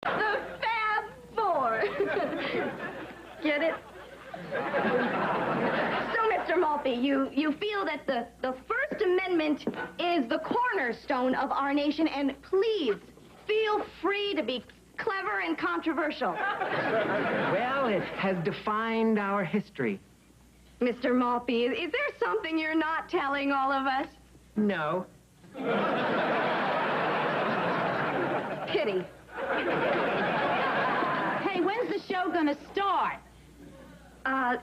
The Fab Four. Get it? So, Mr. Maltby, you feel that the First Amendment is the cornerstone of our nation, and please feel free to be clever and controversial. Well, it has defined our history. Mr. Maltby, is there something you're not telling all of us? No. Pity. Hey, when's the show gonna start?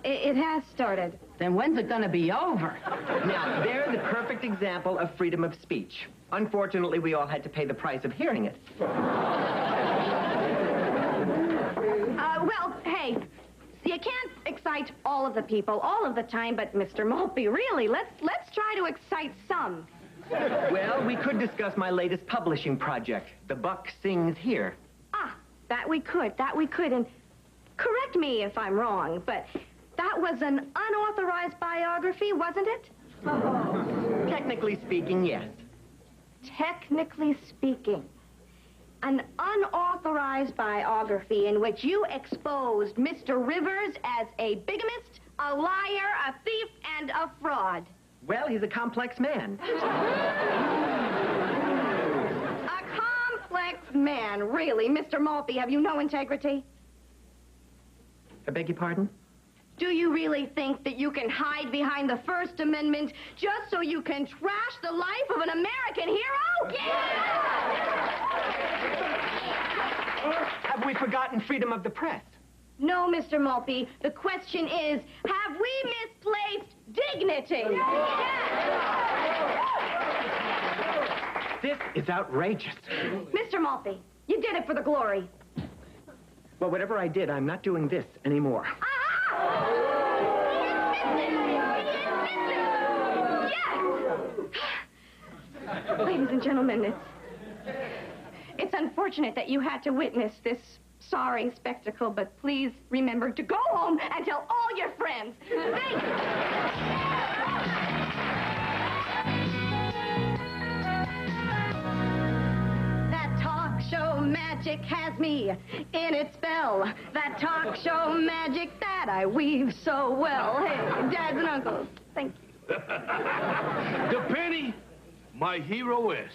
It has started. Then when's it gonna be over? Now, they're the perfect example of freedom of speech. Unfortunately, we all had to pay the price of hearing it. Well, hey, you can't excite all of the people all of the time, but Mr. Maltby, really, let's try to excite some. Well, we could discuss my latest publishing project, The Buck Sings Here. That we could, and correct me if I'm wrong, but that was an unauthorized biography, wasn't it? Technically speaking, yes. Technically speaking. An unauthorized biography in which you exposed Mr. Rivers as a bigamist, a liar, a thief, and a fraud. Well, he's a complex man. A complex man, really. Mr. Maltby, have you no integrity? I beg your pardon? Do you really think that you can hide behind the First Amendment just so you can trash the life of an American hero? Yeah! Have we forgotten freedom of the press? No, Mr. Maltby. The question is, have we misplaced dignity? This is outrageous. Mr. Maltby, you did it for the glory. Well, whatever I did, I'm not doing this anymore. Yes! Ladies and gentlemen, it's unfortunate that you had to witness this sorry spectacle, but please remember to go home and tell all your friends. Thank you. That talk show magic has me in its spell. That talk show magic that I weave so well. Hey, dads and uncles, thank you. The Penny, my hero is.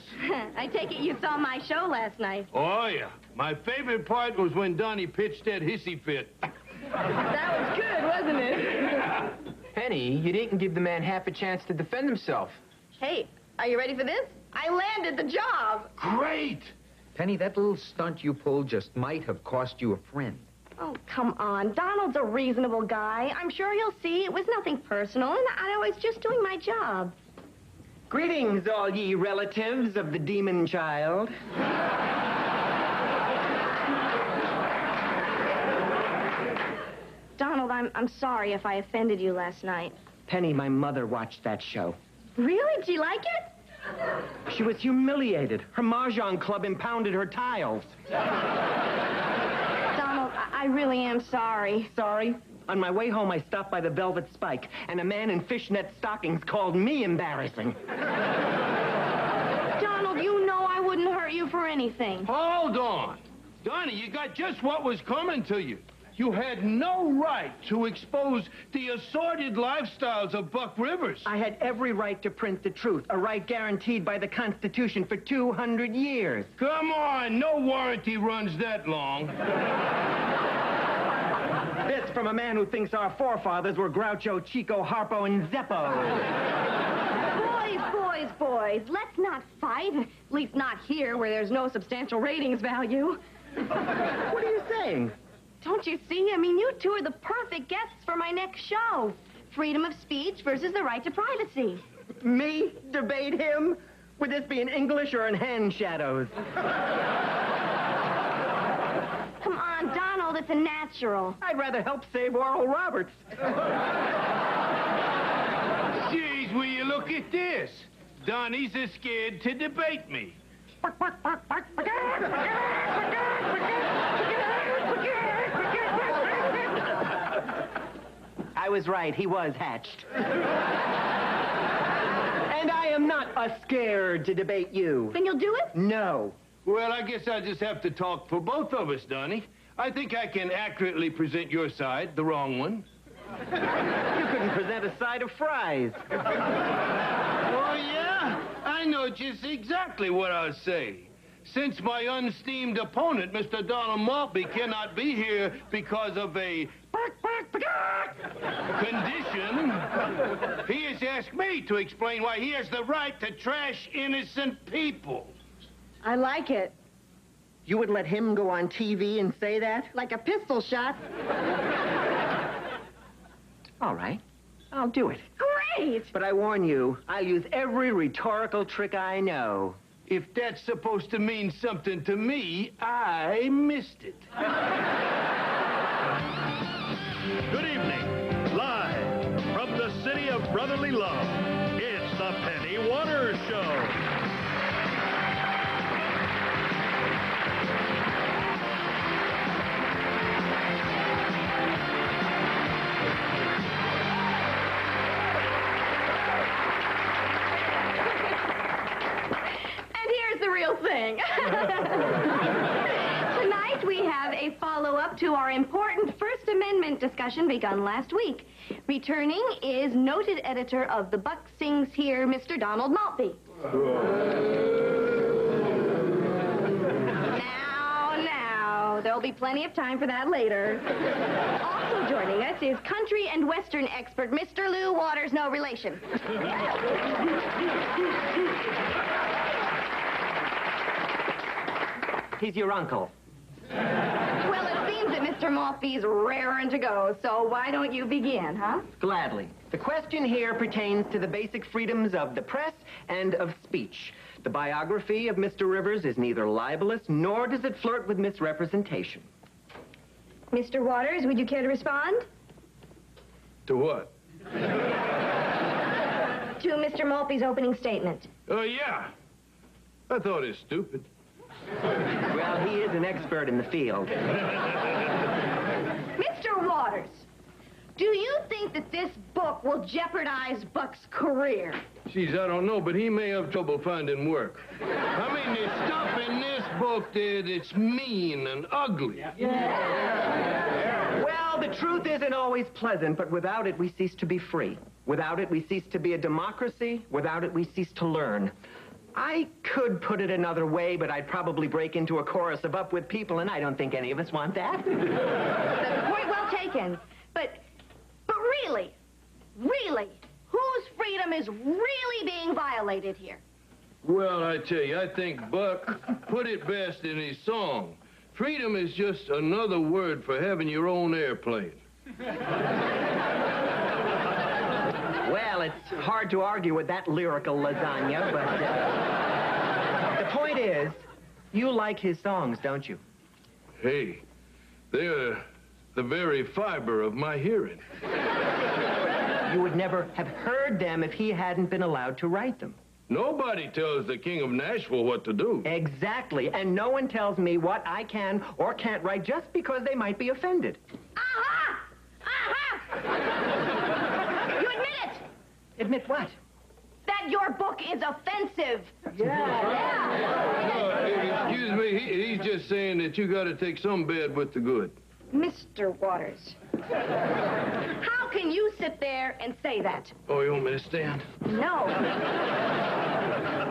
I take it you saw my show last night. Oh, yeah. My favorite part was when Donnie pitched that hissy fit. That was good, wasn't it? Penny, you didn't give the man half a chance to defend himself. Hey, are you ready for this? I landed the job. Great! Penny, that little stunt you pulled just might have cost you a friend. Oh, come on. Donald's a reasonable guy. I'm sure he'll see it was nothing personal, and I was just doing my job. Greetings, all ye relatives of the demon child. Donald, I'm sorry if I offended you last night. Penny, my mother watched that show. Really? Did you like it? She was humiliated. Her mahjong club impounded her tiles. Donald, I really am sorry. Sorry? On my way home, I stopped by the Velvet Spike, and a man in fishnet stockings called me embarrassing. Donald, you know I wouldn't hurt you for anything. Hold on. Donnie, you got just what was coming to you. You had no right to expose the assorted lifestyles of Buck Rivers. I had every right to print the truth, a right guaranteed by the Constitution for 200 years. Come on, no warranty runs that long. This from a man who thinks our forefathers were Groucho, Chico, Harpo, and Zeppo. Boys, let's not fight. At least not here, where there's no substantial ratings value. What are you saying? Don't you see? I mean, you two are the perfect guests for my next show. Freedom of speech versus the right to privacy. Me? Debate him? Would this be in English or in hand shadows? Come on, Donald, it's a natural. I'd rather help save Oral Roberts. Jeez, will you look at this? Donnie's scared to debate me. I was right. He was hatched. And I am not scared to debate you. Then you'll do it? No. Well, I guess I'll just have to talk for both of us, Donnie. I think I can accurately present your side, the wrong one. You couldn't present a side of fries. Oh, yeah? I know just exactly what I'll say. Since my unsteamed opponent, Mr. Donald Maltby, cannot be here because of a condition, he has asked me to explain why he has the right to trash innocent people. I like it. You would let him go on TV and say that? Like a pistol shot. All right. I'll do it. Great! But I warn you, I'll use every rhetorical trick I know. If that's supposed to mean something to me, I missed it. Good evening. Live from the city of brotherly love, it's the Penny Waters Show. Thing. Tonight we have a follow-up to our important First Amendment discussion begun last week. Returning is noted editor of The Buck Sings Here, Mr. Donald Maltby. Now, there'll be plenty of time for that later. Also joining us is country and western expert, Mr. Lou Waters, no relation. He's your uncle. Well, it seems that Mr. Maltby's raring to go, so why don't you begin, huh? Gladly. The question here pertains to the basic freedoms of the press and of speech. The biography of Mr. Rivers is neither libelous, nor does it flirt with misrepresentation. Mr. Waters, would you care to respond? To what? To Mr. Maltby's opening statement. Oh, yeah. I thought it stupid. Well, he is an expert in the field. Mr. Waters, do you think that this book will jeopardize Buck's career? Geez, I don't know, but he may have trouble finding work. I mean, there's stuff in this book that's mean and ugly. Well, the truth isn't always pleasant, but without it, we cease to be free. Without it, we cease to be a democracy. Without it, we cease to learn. I could put it another way, but I'd probably break into a chorus of Up With People, and I don't think any of us want that. That's a point well taken. But really, whose freedom is really being violated here? Well, I tell you, I think Buck put it best in his song. Freedom is just another word for having your own airplane. Well, it's hard to argue with that lyrical lasagna, but the point is, you like his songs, don't you? Hey, they're the very fiber of my hearing. You would never have heard them if he hadn't been allowed to write them. Nobody tells the King of Nashville what to do. Exactly, and no one tells me what I can or can't write just because they might be offended. Aha! Aha! You admit it! Admit what? That your book is offensive. Excuse me, he's just saying that you got to take some bad with the good. Mr. Waters, how can you sit there and say that? Oh, you want me to stand? No.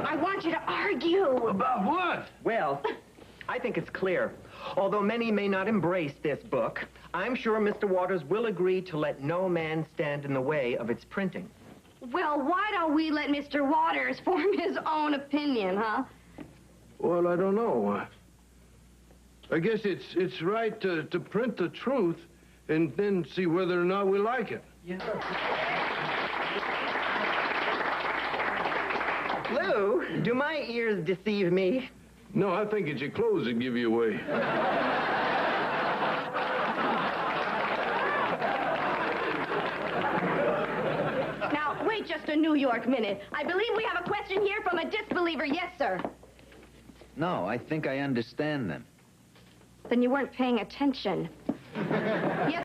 I want you to argue. About what? Well, I think it's clear. Although many may not embrace this book, I'm sure Mr. Waters will agree to let no man stand in the way of its printing. Well, why don't we let Mr. Waters form his own opinion, huh? Well, I don't know. I guess it's right to print the truth and then see whether or not we like it. Yeah. Lou, do my ears deceive me? No, I think it's your clothes that give you away. Now, wait just a New York minute. I believe we have a question here from a disbeliever. Yes, sir. No, I think I understand them. Then you weren't paying attention. Yes.